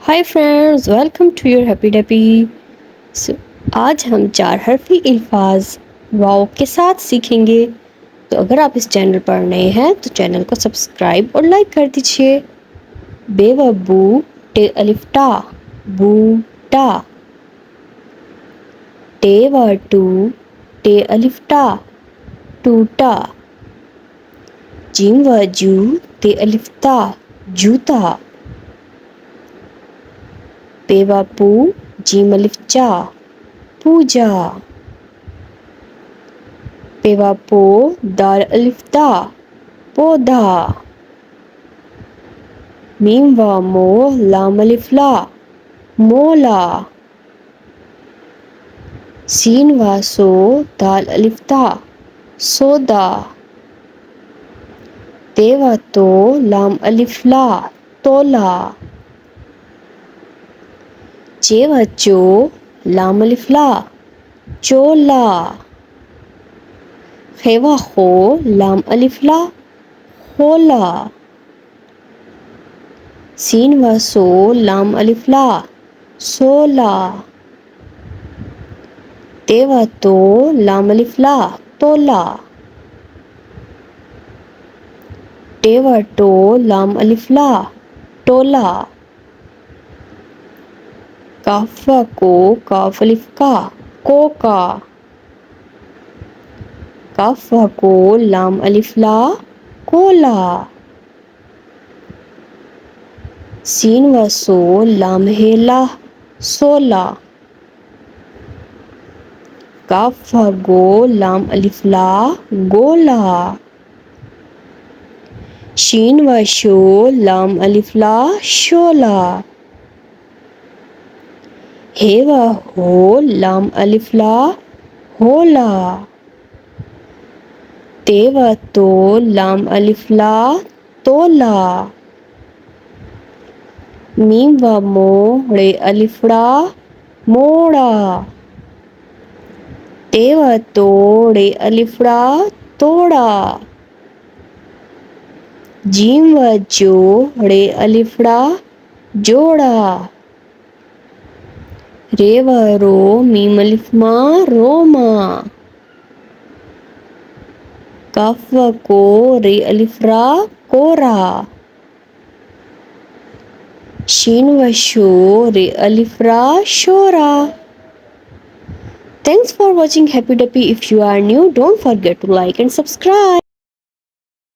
Hi friends, welcome to your happy dappy. आज हम चार हरफी अल्फाज वाओ के साथ सीखेंगे। तो अगर आप इस चैनल पर नए हैं तो चैनल को सब्सक्राइब और लाइक कर दीजिए। बे व बू टे अलिफ टा बू टा। टे व टू टे अलिफ टा टूटा। जिम व जू ते अलिफ ता जूता। पे व पू जीम अलिफ चा पूजा। पे व पो दाल अलिफ दा पौधा। मीम व मो लाम अलिफ ला मोला। सीन व सो दाल अलिफ ता सोदा। ते व तो लाम अलिफ ला तोला। चे व चो लाम अलिफ ला चोला। खे व खो लाम अलिफ ला होला। सीन व सो लाम अलिफ ला सोला। ते व तो लाम अलिफ ला तोला। टे व टो लाम अलिफ ला टोला। काफ व को काफ अलिफ का कोका। काफ व को लाम अलिफ ला कोला। सीन व सो लाम हेला सोला। काफ व गो लाम अलिफ ला गोला। शीन व शो लाम अलिफ ला शोला। हे व हो लाम अलिफ ला होला। ते व तो लाम अलिफ ला तोला। मीम व मो रे अलिफड़ा मोड़ा। ते व तो रे अलिफड़ा तोड़ा। जीम व जो रे अलिफड़ा जोड़ा। रे व रो मीम अलिफ मा रोमा। कफ व को रे अलिफ रा कोरा। शीन व शो रे अलिफ रा शोरा। Thanks for watching Happy Duppy. If you are new, don't forget to like and subscribe.